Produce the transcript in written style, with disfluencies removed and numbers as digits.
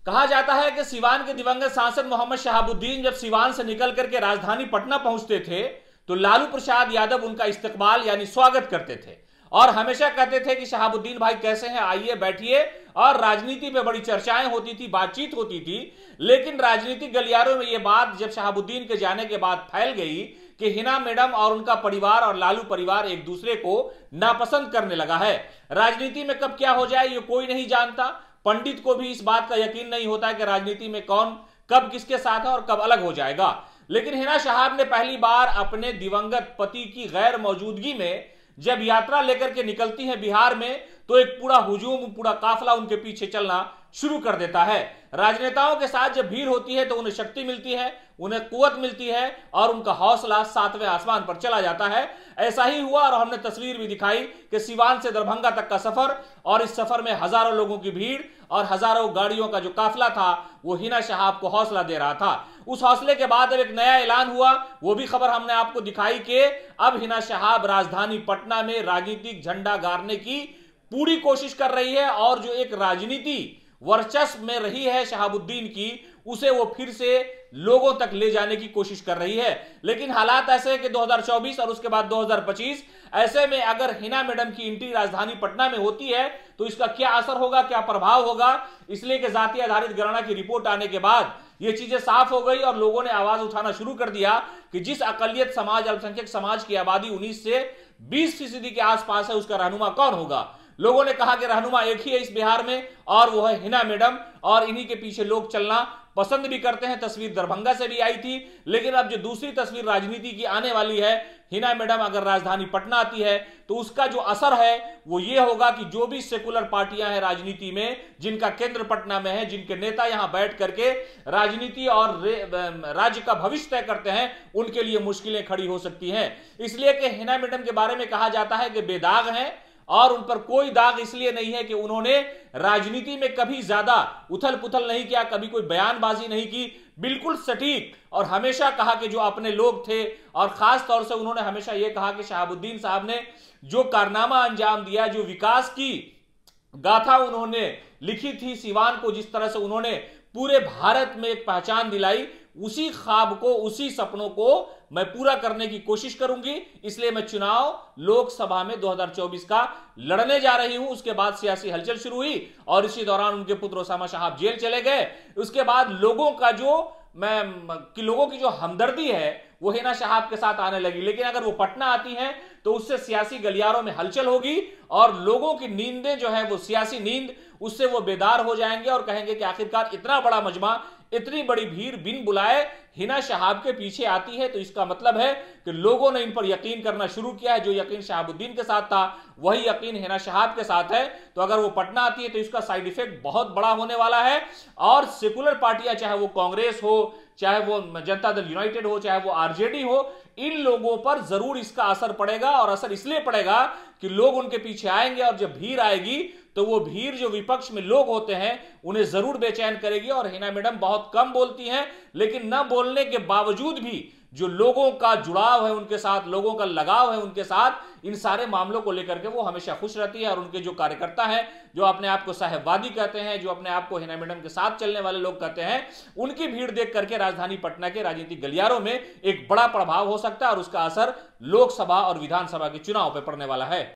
कहा जाता है कि सिवान के दिवंगत सांसद मोहम्मद शहाबुद्दीन जब सिवान से निकल करके राजधानी पटना पहुंचते थे तो लालू प्रसाद यादव उनका इस्तकबाल यानी स्वागत करते थे और हमेशा कहते थे कि शहाबुद्दीन भाई कैसे हैं, आइए बैठिए। और राजनीति पे बड़ी चर्चाएं होती थी, बातचीत होती थी। लेकिन राजनीतिक गलियारों में यह बात जब शहाबुद्दीन के जाने के बाद फैल गई कि हिना मैडम और उनका परिवार और लालू परिवार एक दूसरे को नापसंद करने लगा है। राजनीति में कब क्या हो जाए ये कोई नहीं जानता। पंडित को भी इस बात का यकीन नहीं होता है कि राजनीति में कौन कब किसके साथ है और कब अलग हो जाएगा। लेकिन हिना शहाब ने पहली बार अपने दिवंगत पति की गैर मौजूदगी में जब यात्रा लेकर के निकलती है बिहार में तो एक पूरा हुजूम, पूरा काफिला उनके पीछे चलना शुरू कर देता है। राजनेताओं के साथ जब भीड़ होती है तो उन्हें शक्ति मिलती है, उन्हें कुवत मिलती है और उनका हौसला 7वें आसमान पर चला जाता है। ऐसा ही हुआ और हमने तस्वीर भी दिखाई कि सिवान से दरभंगा तक का सफर और इस सफर में हजारों लोगों की भीड़ और हजारों गाड़ियों का जो काफिला था वो हिना शहाब को हौसला दे रहा था। उस हौसले के बाद अब एक नया ऐलान हुआ, वो भी खबर हमने आपको दिखाई कि अब हिना शहाब राजधानी पटना में राजनीतिक झंडा गाड़ने की पूरी कोशिश कर रही है और जो एक राजनीति वर्चस्व में रही है शहाबुद्दीन की उसे वो फिर से लोगों तक ले जाने की कोशिश कर रही है। लेकिन हालात ऐसे हैं कि 2024 और उसके बाद 2025 ऐसे में अगर हिना मैडम की एंट्री राजधानी पटना में होती है तो इसका क्या असर होगा, क्या प्रभाव होगा। इसलिए कि जाति आधारित गणना की रिपोर्ट आने के बाद ये चीजें साफ हो गई और लोगों ने आवाज उठाना शुरू कर दिया कि जिस अकलियत समाज, अल्पसंख्यक समाज की आबादी 19 से 20% के आसपास है उसका रहनुमा कौन होगा। लोगों ने कहा कि रहनुमा एक ही है इस बिहार में और वो है हिना मैडम और इन्हीं के पीछे लोग चलना पसंद भी करते हैं। तस्वीर दरभंगा से भी आई थी, लेकिन अब जो दूसरी तस्वीर राजनीति की आने वाली है, हिना मैडम अगर राजधानी पटना आती है तो उसका जो असर है वो ये होगा कि जो भी सेकुलर पार्टियां हैं राजनीति में, जिनका केंद्र पटना में है, जिनके नेता यहां बैठ करके राजनीति और राज्य का भविष्य तय करते हैं, उनके लिए मुश्किलें खड़ी हो सकती हैं। इसलिए कि हिना मैडम के बारे में कहा जाता है कि बेदाग हैं और उन पर कोई दाग इसलिए नहीं है कि उन्होंने राजनीति में कभी ज्यादा उथल पुथल नहीं किया, कभी कोई बयानबाजी नहीं की, बिल्कुल सटीक और हमेशा कहा कि जो अपने लोग थे। और खास तौर से उन्होंने हमेशा यह कहा कि शहाबुद्दीन साहब ने जो कारनामा अंजाम दिया, जो विकास की गाथा उन्होंने लिखी थी, सिवान को जिस तरह से उन्होंने पूरे भारत में एक पहचान दिलाई, उसी ख्वाब को, उसी सपनों को मैं पूरा करने की कोशिश करूंगी। इसलिए मैं चुनाव लोकसभा में 2024 का लड़ने जा रही हूं। उसके बाद सियासी हलचल शुरू हुई और इसी दौरान उनके पुत्र ओसामा शहाब जेल चले गए। उसके बाद लोगों की जो हमदर्दी है वो हिना शहाब के साथ आने लगी। लेकिन अगर वो पटना आती हैं तो उससे सियासी गलियारों में हलचल होगी और लोगों की नींदें जो है वो सियासी नींद, उससे वो बेदार हो जाएंगे और कहेंगे कि आखिरकार इतना बड़ा मजमा, इतनी बड़ी भीड़ बिन बुलाए हिना शहाब के पीछे आती है तो इसका मतलब है कि लोगों ने इन पर यकीन करना शुरू किया है। जो यकीन शहाबुद्दीन के साथ था वही यकीन हिना शहाब के साथ है। तो अगर वो पटना आती है तो इसका साइड इफेक्ट बहुत बड़ा होने वाला है और सेकुलर पार्टियां, चाहे वो कांग्रेस हो, चाहे वो जनता दल यूनाइटेड हो, चाहे वो आरजेडी हो, इन लोगों पर जरूर इसका असर पड़ेगा। और असर इसलिए पड़ेगा कि लोग उनके पीछे आएंगे और जब भीड़ आएगी तो वो भीड़ जो विपक्ष में लोग होते हैं उन्हें जरूर बेचैन करेगी। और हिना मैडम बहुत कम बोलती हैं, लेकिन न बोलने के बावजूद भी जो लोगों का जुड़ाव है उनके साथ, लोगों का लगाव है उनके साथ, इन सारे मामलों को लेकर के वो हमेशा खुश रहती है। और उनके जो कार्यकर्ता हैं, जो अपने आप को साहेबवादी कहते हैं, जो अपने आप को हिना मैडम के साथ चलने वाले लोग कहते हैं, उनकी भीड़ देख करके राजधानी पटना के राजनीतिक गलियारों में एक बड़ा प्रभाव हो सकता है और उसका असर लोकसभा और विधानसभा के चुनाव पर पड़ने वाला है।